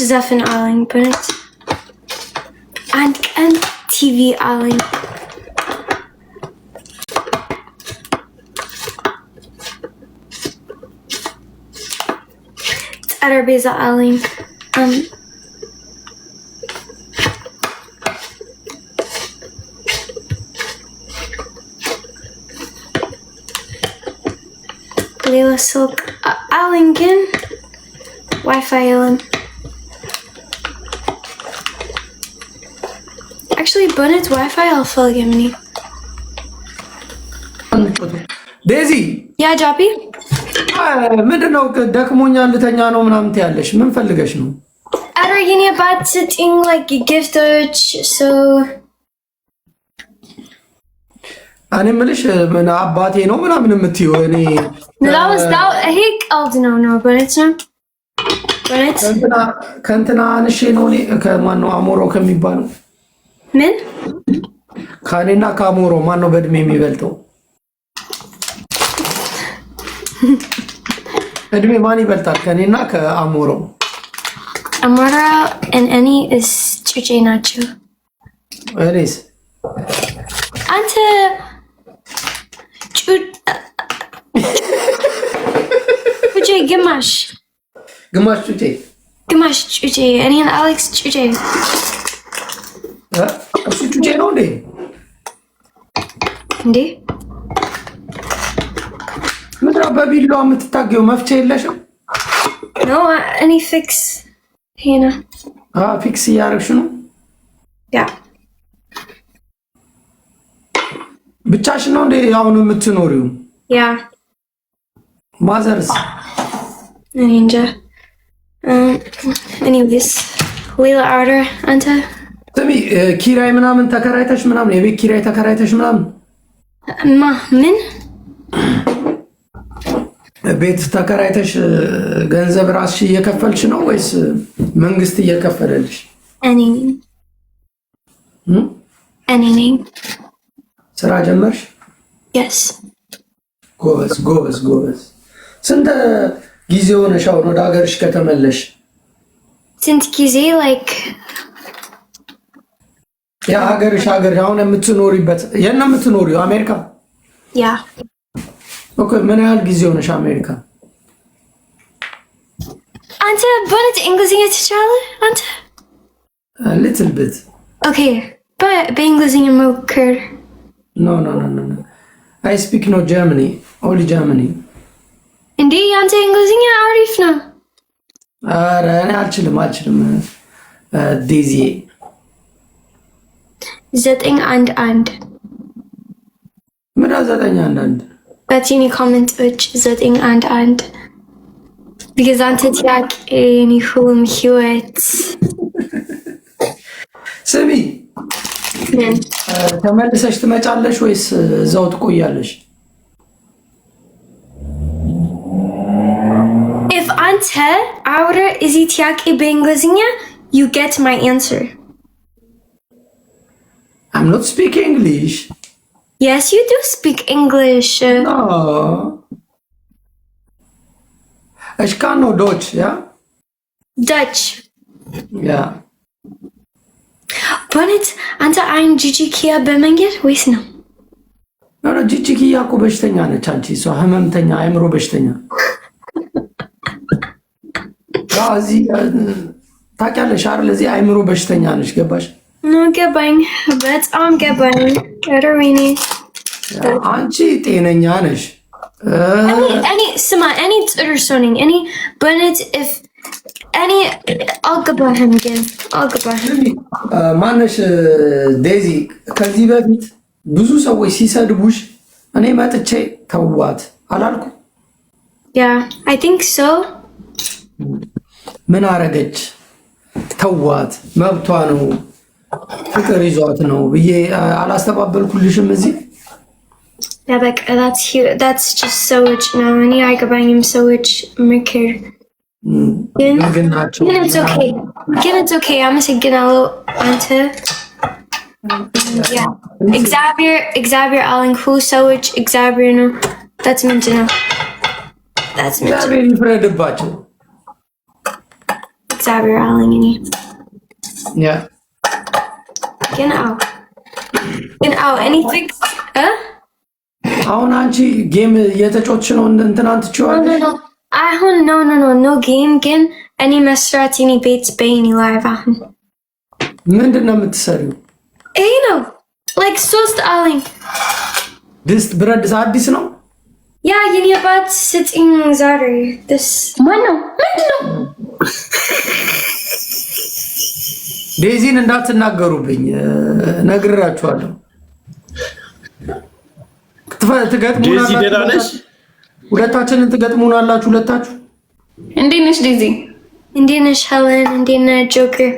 ዘፈን አለኝ በእውነት አንድ ቀን ቲቪ አለኝ። ጠረጴዛ አለኝ። ሌላ ስልክ አለኝ ግን ዋይፋይ የለም። actually በእውነት ዋይፋይ አልፈልግም እኔ። ዴዚ ያ ጃፒ ምንድነው? ደክሞኛል ልተኛ ነው ምናምን ትያለሽ። ምን ፈልገሽ ነው? ኧረ የኔ አባት ስጪኝ like ጊፍቶች እኔ የምልሽ ምን አባቴ ነው ምናምን የምትይው? እኔ ይሄ ቀልድ ነው በእውነት ነው በእውነት ከእንትና አንሼ ነው እኔ ከማነው አሞሮ ከሚባለው ምን ከእኔና ከአሞሮ ማነው በእድሜ የሚበልጠው? እድሜ ማን ይበልጣል? ከእኔና ከአሞሮ? አሞራ እኔ ጩጬ ናቸው። እኔስ አንተ ጩጬ ግማሽ ጩጬ እኔን አሌክስ ጩጬ እሱ ጩጬ ነው እንዴ? ምንድን ነው በቢላዋ የምትታገው? መፍቻ የለሽም? እኔ ፊክስ ሄና ፊክስ እያደረግሽ ነው? ያ ብቻሽን ነው እንዴ አሁን የምትኖሪው? ያ ማዘርስ? እኔ እንጃ። ቢስ ሌላ ኦርደር አንተ ስሚ፣ ኪራይ ምናምን ተከራይተሽ ምናምን የቤት ኪራይ ተከራይተሽ ምናምን ምን ቤት ተከራይተሽ ገንዘብ ራስሽ እየከፈልሽ ነው ወይስ መንግስት እየከፈለልሽ? እኔ ነኝ። ስራ ጀመርሽ? የስ። ጎበዝ። ስንት ጊዜ ሆነሽ አሁን ወደ ሀገርሽ ከተመለሽ? ስንት ጊዜ ላይክ ያ ሀገርሽ አሁን የምትኖሪበት የት ነው የምትኖሪው? አሜሪካ? ያ። ኦኬ። ምን ያህል ጊዜ ሆነሽ አሜሪካ? አንተ በእውነት እንግሊዝኛ ትችላለህ? አንተ ሊትል ቢት። ኦኬ፣ በእንግሊዝኛ ሞክር። ኖ አይ ስፒክ ኖ ጀርመኒ ኦንሊ ጀርመኒ። እንዴ አንተ እንግሊዝኛ አሪፍ ነው። ኧረ እኔ አልችልም ዴዚ 911 ምን 911 በቲኒ ኮሜንቶች 911 because አንተ ጥያቄ ሁሉም ህይወት ስሚ ተመልሰሽ ትመጫለሽ ወይስ እዛው ትቆያለሽ? if አንተ አውረ እዚህ ጥያቄ በእንግሊዝኛ you get my answer. I'm not speaking English. Yes, you do speak English. No. Ich kann nur Deutsch, ja? Dutch. Ja. በእውነት አንተ አይን ጂጂ ኪያ በመንገድ ወይስ ነው? ጂጂ ኪያ እኮ በሽተኛ ነች። አንቺ እሷ ህመምተኛ፣ አእምሮ በሽተኛ። እዚህ ታውቂያለሽ አይደል? እዚህ አእምሮ በሽተኛ ነች። ገባሽ? ገባኝ፣ በጣም ገባኝ። ወይኔ አንቺ ጤነኛ ነሽ። ስማ፣ እኔ ጥሩ ሰው ነኝ። እኔ በእውነት እኔ አልገባህም፣ ግን አልገባህም። ማነሽ ዴዚ፣ ከዚህ በፊት ብዙ ሰዎች ሲሰድቡሽ እኔ መጥቼ ተዋት አላልኩ? ያ አይ ቲንክ ሶ። ምን አረገች? ተዋት፣ መብቷ ነው፣ ፍቅር ይዟት ነው ብዬ አላስተባበልኩልሽም? እዚህ በቃ that's just ሰዎች ነው። እኔ አይገባኝም ሰዎች ምክር ግን it's okay። አመሰግናለሁ አንተ። እግዚአብሔር አለኝ ሁሉ ሰዎች እግዚአብሔር ነው። that's ምንድን ነው? እግዚአብሔር ይፍረድባቸው። እግዚአብሔር አለኝ እኔ ያ ግን anything አሁን አንቺ ጌም እየተጫወትሽ ነው እንትናን ትችዋለሽ አሁን no game ግን እኔ መስራት የኔ ቤት በይኒ ላይቭ አሁን ምንድነው የምትሰሪው ይሄ ነው like ሶስት አለኝ ድስት ብረት ድስት አዲስ ነው ያ የኔ አባት ስጥኝ ዛሬ this ማነው ምንድነው ዴዚን እንዳትናገሩብኝ ነግራችኋለሁ ትገጥሙና ዴዚ ደህና ነሽ ሁለታችንን ትገጥሙናላችሁ ሁለታችሁ እንዴት ነሽ ዴዚ እንዴት ነሽ ሄለን እንዴት ነህ ጆከር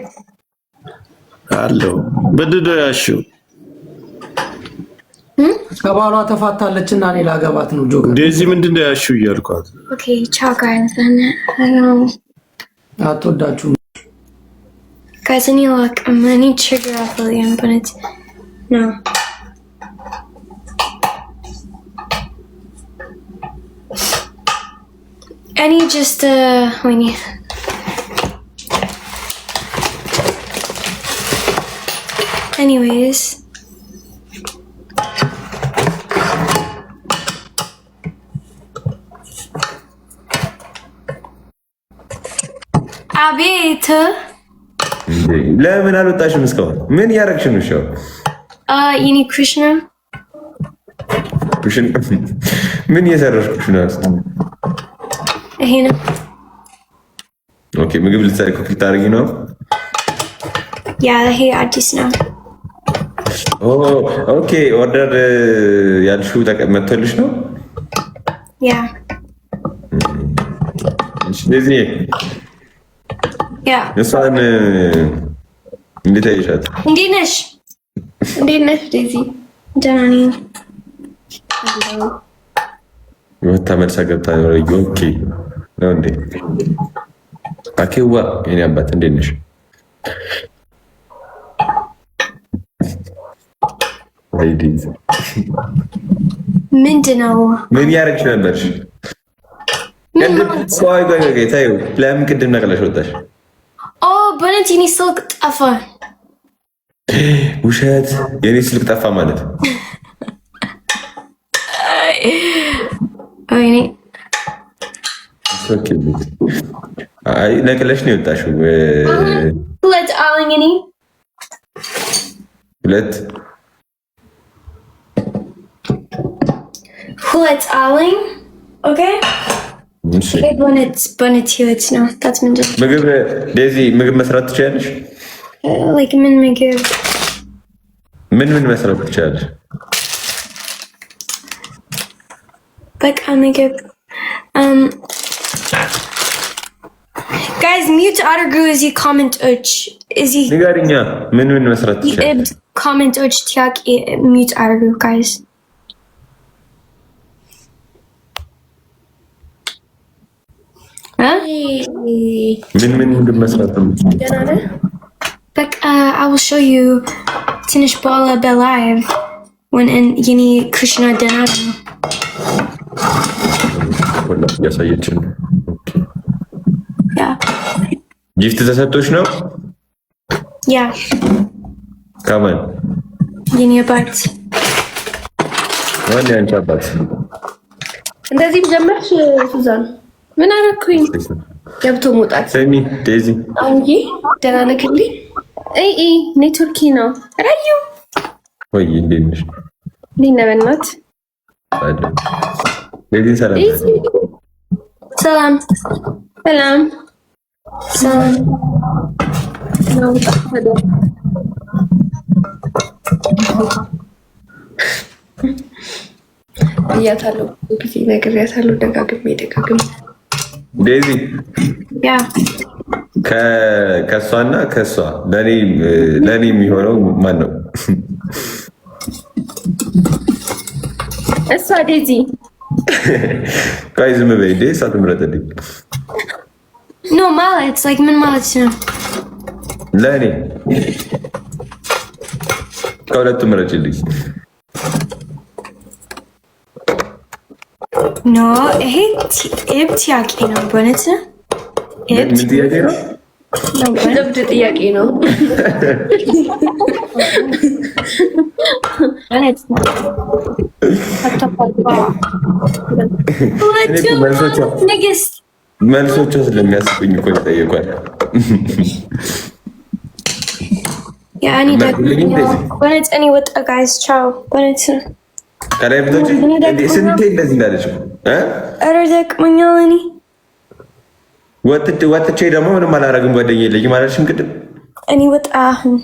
አሎ በደዳሹ ከባሏ ተፋታለችና እኔ ላገባት ነው ጆከር ዴዚ ምንድነው ያልሽው እያልኳት ኦኬ ቻው ጋይስ አትወዳችሁም guys I need sugar off William but it's no I need just we need anyways አቤት ለምን አልወጣሽም እስካሁን ምን ያረግሽ ነው ሻው የኔ ኩሽና ምን እየሰራሽ ኩሽና ውስጥ ይሄ ነው ኦኬ ምግብ ልትሰሪ ኩክ ልታረጊ ነው ያ ይሄ አዲስ ነው ኦኬ ኦርደር ያልሽው ተቀመጥልሽ ነው ያ ስለዚህ ያ እሷን እንዴት አይሻት እንዴት ነሽ ዴዚ ደህና ነኝ ወታ መልሳ ገብታ ነው ኦኬ ነው እንዴ አኬዋ የኔ አባት እንዴት ነሽ አይዲዝ ምንድነው ምን ያረግሽ ነበርሽ ቆይ ታዩ ለምን ቅድም ነቅለሽ ወጣሽ በእውነት የኔ ስልክ ጠፋ ውሸት የኔ ስልክ ጠፋ ማለት ወይኔ አይ ነቅለሽ ነው የወጣሽው ሁለት አለኝ እኔ ሁለት አለኝ ኦኬ በእውነት ህይወት ነው ምግብ ዴዚ ምግብ መስራት ትችያለሽ ምን ምግብ ምን መስራት ትችያለሽ በቃ ምግብ guys mute አድርጉ እዚህ ኮሜንቶች እዚህ ንገሪኛ ምን መስራት ትችያለሽ ኮሜንቶች ጥያቄ mute አድርጉ guys ምን ምግብ መስራት ነው በቃ I will show you ትንሽ በኋላ በላይቭ when የኔ ኩሽና ደህና ነው ያሳየችን ያ ጊፍት ተሰጥቶሽ ነው ያ ከማን የኔ አባት ማን ያንቺ አባት እንደዚህ ጀመርሽ ሱዛን ምን አደረኩኝ ገብቶ መውጣት ሰሚ ዴዚ አንጂ ደህና ነክልኝ ኔትወርኪ ነው ራዩ ወይ እንዴት ነሽ ሊነበናት አይደል ዴዚ ሰላም እያታለሁ ጊዜ ነግሬያታለሁ ደጋግሜ ዴዚ ያ ከሷና ከሷ ለኔ የሚሆነው ማን ነው እሷ ዴዚ ቆይ ዝም በይ ዴዚ አትምረጥልኝ ኖ ማለት ምን ማለት ነው ለኔ ከሁለቱ ምረጭልኝ ኖ ይሄ ጥያቄ ነው በእውነት ምን ጥያቄ ነው ደብድ ጥያቄ ነው። መልሶቹ ስለሚያስቡኝ እኮ ጠየቋል። እኔ ወጣ ጋይስ ቻው። ከላይ ብቶች ስንቴ እንደዚህ እንዳለች ኧረ ደክሞኛል። እኔ ወጥቼ ደግሞ ምንም አላረግም ጓደኛ የለኝም አላለሽም ቅድም? እኔ ወጣ አሁን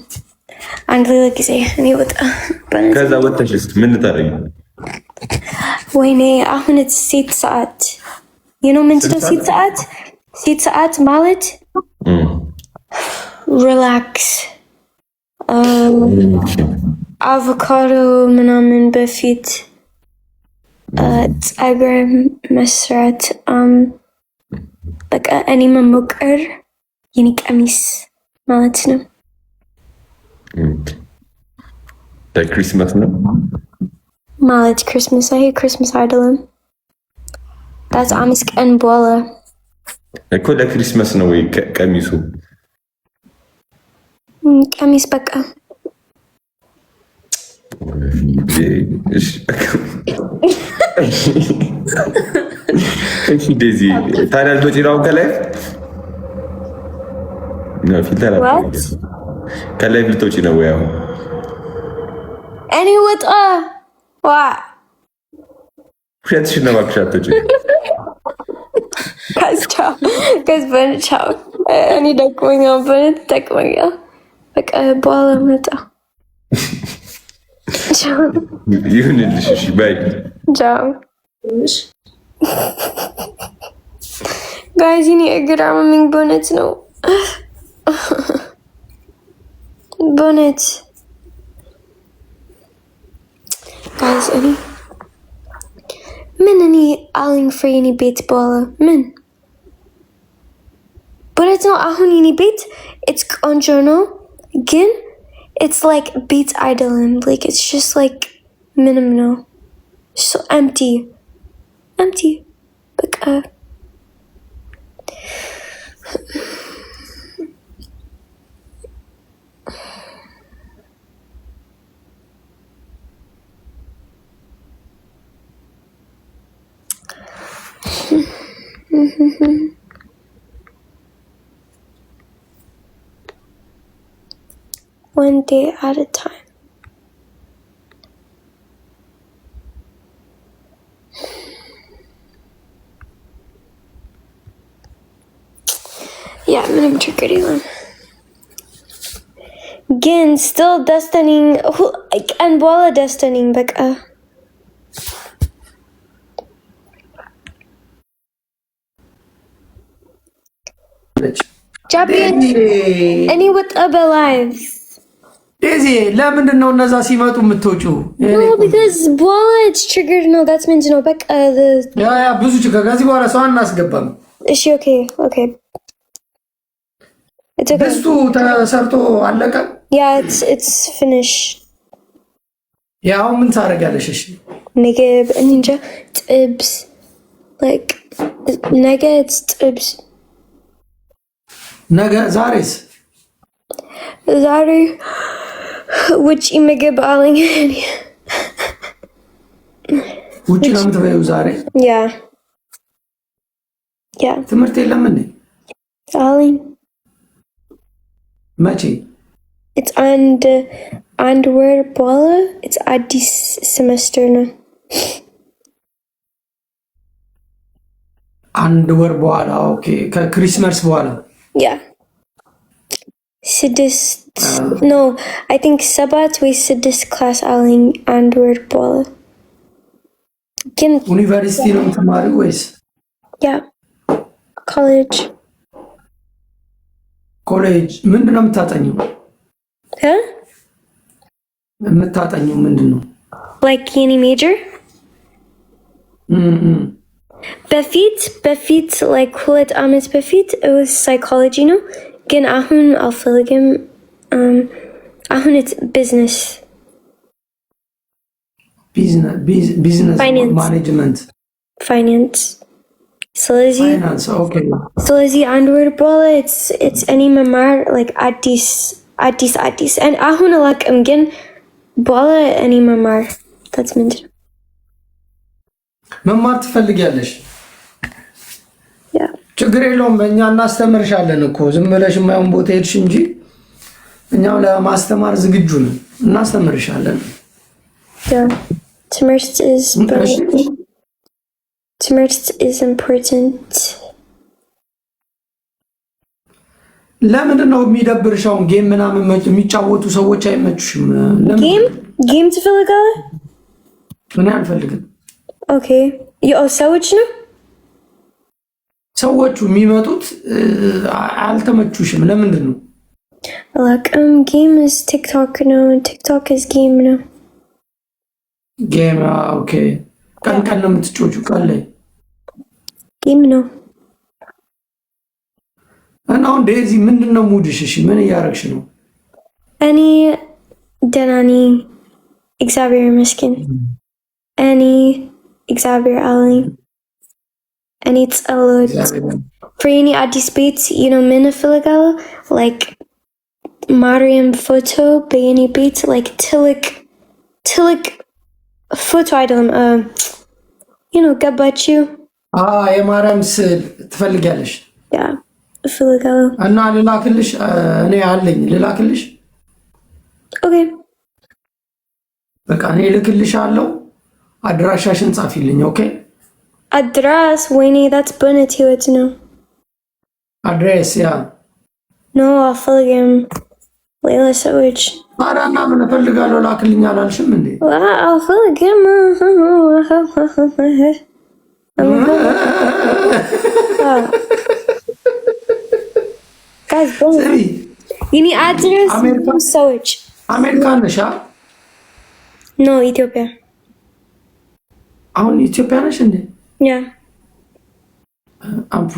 አንድ ሌላ ጊዜ እኔ ወጣ። ከዛ ወጥተሽስ ምን ታረጊ? ወይኔ አሁን ሴት ሰዓት ምንድን ነው ሴት ሰዓት? ሴት ሰዓት ማለት ሪላክስ አቮካዶ ምናምን በፊት ፀጉር መስራት በቃ እኔ መሞቀር የኔ ቀሚስ ማለት ነው። ለክሪስማስ ነው ማለት ክሪስማስ ይሄ ክሪስማስ አይደለም። that's አምስት ቀን በኋላ እኮ ለክሪስማስ ነው ወይ ቀሚሱ? ቀሚስ በቃ እሺ ዴዚ ታዲያ ልትወጪ ነው ከላይ? ነው ፊልተር ከላይ ልትወጪ ነው ወይ? አሁን እኔ ወጣ ዋ ውሸትሽን ነው እባክሽ አትወጪ። ከዝበንቻው እኔ ደክሞኛል በእውነት ደክሞኛል። በቃ በኋላ መጣ ይሁንልሽ። እሺ ባይ ቻው ጋይዝ። እኔ እግር አመመኝ በእውነት ነው በእውነት ጋይዝ። እኔ አለኝ ፍሬ የኔ ቤት በኋላ ምን በእውነት ነው አሁን የኔ ቤት it's ቆንጆ ነው ግን it's like ቤት አይደለም like it's just like ምንም ነው so empty በቃ one day at a time. Yeah, ምንም ችግር የለም ግን still destiny ቀን በኋላ destiny በቃ ጃፒን እኔ ወጣ በላይቭ ዴዚ ለምንድን ነው እነዛ ሲመጡ የምትወጪው? because በኋላ ችግር ነው that's means ነው በቃ ያ ብዙ ችግር ከዚህ በኋላ ሰው አናስገባም። እሺ ኦኬ ድስቱ ተሰርቶ አለቀ? yeah it's finished. ያው ምን ታደርጊያለሽ? እሺ ምግብ እንጃ ጥብስ like ነገ ጥብስ ነገ ዛሬስ? ዛሬ ውጪ ምግብ አለኝ። ውጪ ነው የምትበይው ዛሬ? ያ ትምህርት የለም እንዴ? አለኝ። መቼ? it's አንድ ወር በኋላ it's አዲስ ሴሜስተር ነው። አንድ ወር በኋላ ኦኬ። ከክሪስማስ በኋላ Yeah. No, I think 7 ወይ 6 ክላስ አለኝ አንድ ወር በኋላ። ግን ዩኒቨርሲቲ ነው የምትማሪው ወይስ? Yeah. College. ኮሌጅ ምንድን ነው የምታጠኘው? የምታጠኘው ምንድን ነው? Like any major? በፊት like 2 ዓመት በፊት it was psychology ነው ግን አሁን አልፈልግም። አሁን it's business ማኔጅመንት finance ስለዚህ ፋይናንስ ኦኬ ስለዚህ አንድ ወር በኋላ it's እኔ መማር like አዲስ አሁን አላውቅም ግን በኋላ እኔ መማር that's ምንድን ነው መማር ትፈልጊያለሽ? yeah ችግር የለውም እኛ እናስተምርሻለን እኮ ዝም ብለሽ የማይሆን ቦታ ሄድሽ እንጂ እኛው ለማስተማር ዝግጁ ነን እናስተምርሻለን yeah ትምህርት is important ለምንድን ነው የሚደብርሽ? አሁን ጌም ምናምን የሚጫወቱ ሰዎች አይመቹሽም? ጌም ትፈልጋለህ? ምን አልፈልግም። ኦኬ ሰዎች ነው ሰዎቹ የሚመጡት አልተመቹሽም? ለምንድን ነው? አላውቅም። ጌም is ቲክቶክ ነው። ቲክቶክ is ጌም ነው። ጌም ኦኬ። ቀን ቀን ነው የምትጮቹ? ቀን ላይ ጌም ነው። እና አሁን ዴዚ ምንድን ነው ሙድሽ? እሺ ምን እያደረግሽ ነው? እኔ ደህና ነኝ እግዚአብሔር ይመስገን። እኔ እግዚአብሔር አለኝ። እኔ ጸሎት ፍሬኒ አዲስ ቤት ምን እፈልጋለሁ like ማርያም ፎቶ በየኔ ቤት like ትልቅ ፎቶ አይደለም ገባችሁ? የማርያም ስዕል ትፈልጊያለሽ? ያ እፈልጋለሁ። እና ልላክልሽ? እኔ አለኝ ልላክልሽ? ኦኬ በቃ እኔ ልክልሻለሁ። አድራሻሽን ጻፊልኝ። ኦኬ አድራስ ወይኔ that's በነት ህይወት ነው። አድሬስ ያ ኖ አልፈልግም። ሌላ ሰዎች አራና ምን እፈልጋለሁ ላክልኝ አላልሽም እንዴ? አልፈልግም። guys ይኔ አድረስ ሰዎች አሜሪካን ነሽ? ኖ ኢትዮጵያ። አሁን ኢትዮጵያ ነሽ እንዴ? Yeah. I'm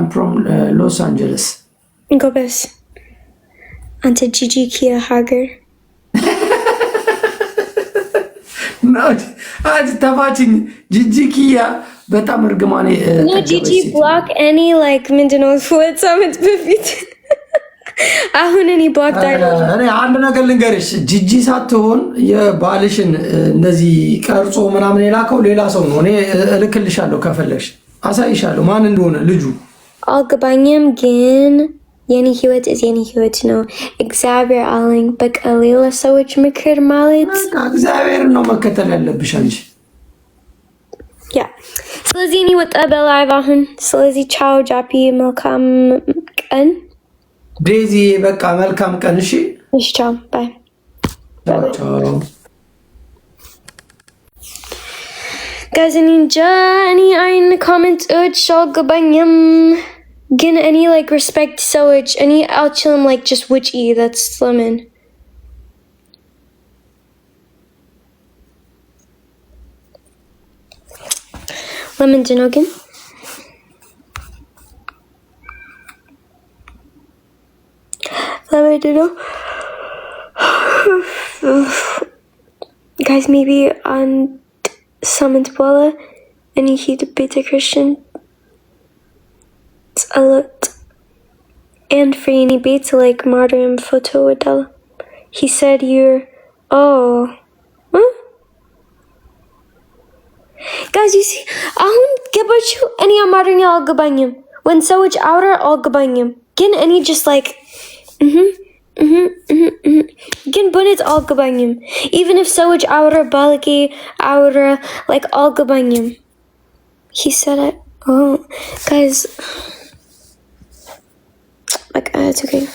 from Los Angeles. ጎበዝ አንተ ጂጂ ኪያ ሀገር አንተ ተፋችኝ። ጂጂ ኪያ በጣም እርግማኔ ኖ ጂጂ ብሎክ እኔ like ምንድነው ሁለት ሳምንት በፊት አሁን እኔ ብሎክ እኔ አንድ ነገር ልንገርሽ፣ ጂጂ ሳትሆን የባልሽን እንደዚህ ቀርጾ ምናምን የላከው ሌላ ሰው ነው። እኔ እልክልሻለሁ፣ ከፈለግሽ አሳይሻለሁ ማን እንደሆነ ልጁ። አልገባኝም ግን የኔ ህይወት የኔ ህይወት ነው። እግዚአብሔር አለኝ። በቃ ሌላ ሰዎች ምክር ማለት እግዚአብሔርን ነው መከተል ያለብሽ አንቺ። ያ ስለዚህ እኔ ወጣ በላይቭ አሁን። ስለዚህ ቻው ጃፒ፣ መልካም ቀን ዴዚ። በቃ መልካም ቀን። እሺ እሺ፣ ቻው ባይ። ቻው ጋይስ እንጃ እኔ አይን ኮሜንቶች አልገባኝም ግን እኔ like respect ሰዎች እኔ አልችልም like just ውጪ that's ለምን ለምንድን ነው ግን ለምንድን ነው guys maybe on ሳምንት በኋላ እኔ ሂድ ቤተክርስቲያን ጸሎት and for any ቤት like ማርያም ፎቶ ወዳለ he said you're guys you see አሁን ገባችሁ? እኔ አማርኛ አልገባኝም when ሰዎች አውራ አልገባኝም ግን እኔ just like ግን በእውነት አልገባኝም even if ሰዎች አውራ ባልጌ አውራ like አልገባኝም he said it guys like it's okay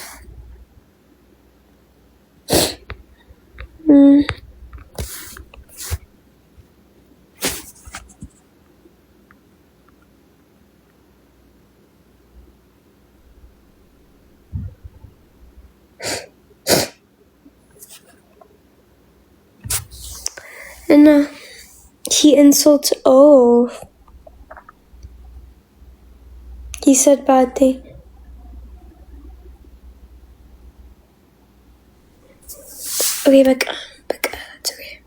and he insulted he said bad thing okay baka it's okay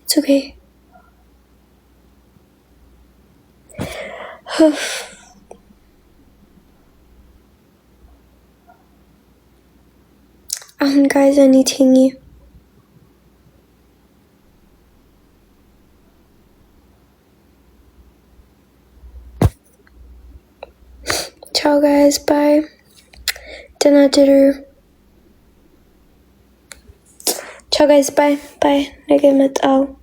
it's okay Guys, anything you. Ciao guys, bye. Dinner. Ciao guys, bye. Bye. Nagimit out.